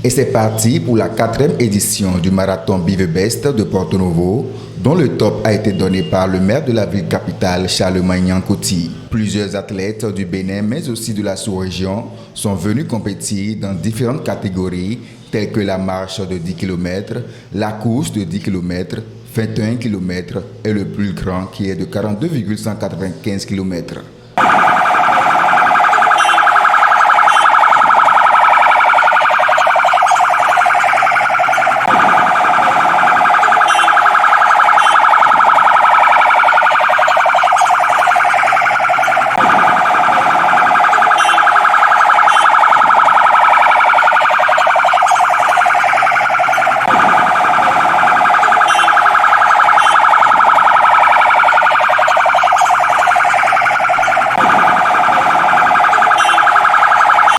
Et c'est parti pour la 4e édition du marathon Be The Best de Porto Novo, dont le top a été donné par le maire de la ville capitale, Charlemagne Yankouti. Plusieurs athlètes du Bénin, mais aussi de la sous-région, sont venus compétir dans différentes catégories, telles que la marche de 10 km, la course de 10 km, 21 km et le plus grand qui est de 42,195 km.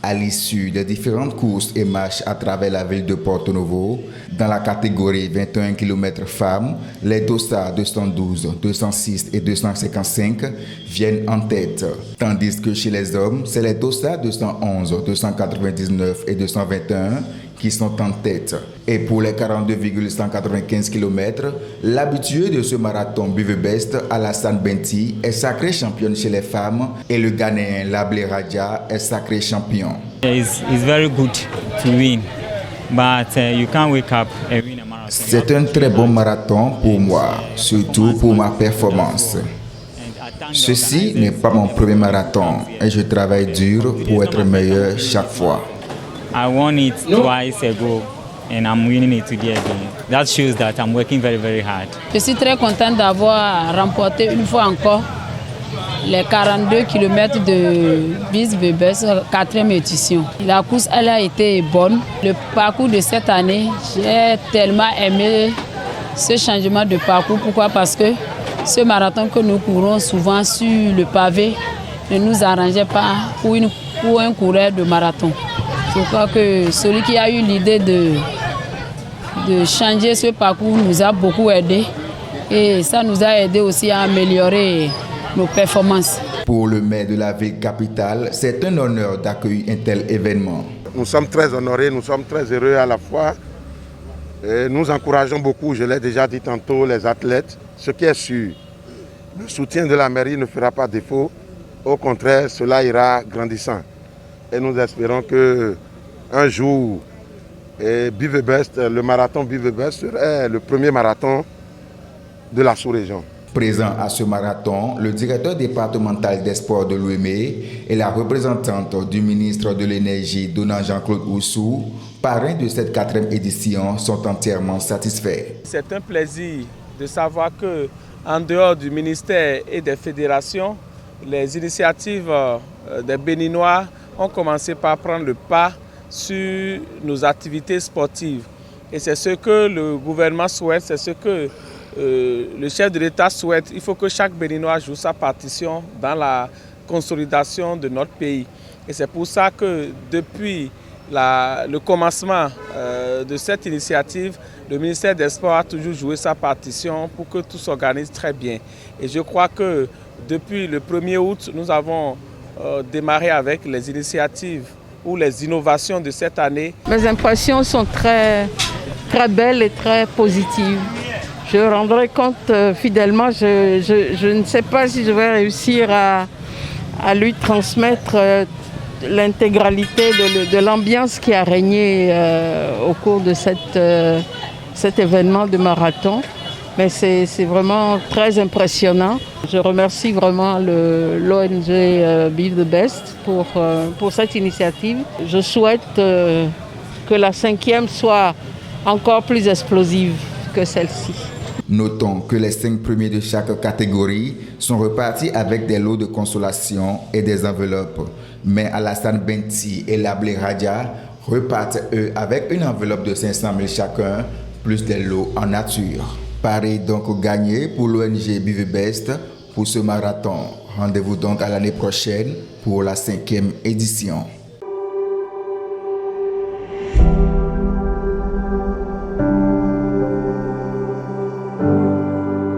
À l'issue des différentes courses et marches à travers la ville de Porto Novo, dans la catégorie 21 km femmes, les dossards 212, 206 et 255 viennent en tête. Tandis que chez les hommes, c'est les dossards 211, 299 et 221 qui sont en tête. Et pour les 42,195 km, l'habitué de ce marathon Be The Best, Alassane Benti, est sacré championne chez les femmes et le Ghanéen Lablé Radja est sacré champion. It's very good to win, but you can't wake up and win a marathon. C'est un très bon marathon pour moi, surtout pour ma performance. Ceci n'est pas mon premier marathon et je travaille dur pour être meilleur chaque fois. I won it twice ago and I'm winning it today again. That shows that I'm working very, very hard. Je suis très contente d'avoir remporté une fois encore les 42 km de Be The Best 4e édition. La course, elle a été bonne. Le parcours de cette année, j'ai tellement aimé ce changement de parcours. Pourquoi? Parce que ce marathon que nous courons souvent sur le pavé ne nous arrangeait pas pour un coureur de marathon. Je crois que celui qui a eu l'idée de changer ce parcours nous a beaucoup aidé et ça nous a aidé aussi à améliorer nos performances. Pour le maire de la ville capitale, c'est un honneur d'accueillir un tel événement. Nous sommes très honorés, nous sommes très heureux à la fois. Et nous encourageons beaucoup, je l'ai déjà dit tantôt, les athlètes. Ce qui est sûr, le soutien de la mairie ne fera pas défaut. Au contraire, cela ira grandissant. Et nous espérons qu'un jour, Be The Best, le marathon Be The Best serait le premier marathon de la sous-région. Présent à ce marathon, le directeur départemental des sports de l'Ouémé et la représentante du ministre de l'Énergie, Donald Jean-Claude Oussou, parrain de cette 4e édition, sont entièrement satisfaits. C'est un plaisir de savoir qu'en dehors du ministère et des fédérations, les initiatives des Béninois ont commencé par prendre le pas sur nos activités sportives. Et c'est ce que le gouvernement souhaite, c'est ce que le chef de l'État souhaite. Il faut que chaque Béninois joue sa partition dans la consolidation de notre pays. Et c'est pour ça que depuis le commencement de cette initiative, le ministère des Sports a toujours joué sa partition pour que tout s'organise très bien. Et je crois que depuis le 1er août, nous avons démarrer avec les initiatives ou les innovations de cette année. Mes impressions sont très belles et très positives. Je rendrai compte fidèlement, je ne sais pas si je vais réussir à lui transmettre l'intégralité de l'ambiance qui a régné au cours de cet événement de marathon. Mais c'est vraiment très impressionnant. Je remercie vraiment l'ONG Be The Best pour cette initiative. Je souhaite que la 5e soit encore plus explosive que celle-ci. Notons que les 5 premiers de chaque catégorie sont repartis avec des lots de consolation et des enveloppes. Mais Alassane Benti et Lablé Radja repartent eux avec une enveloppe de 500 000 chacun, plus des lots en nature. Paris donc gagné pour l'ONG Be The Best pour ce marathon. Rendez-vous donc à l'année prochaine pour la 5e édition.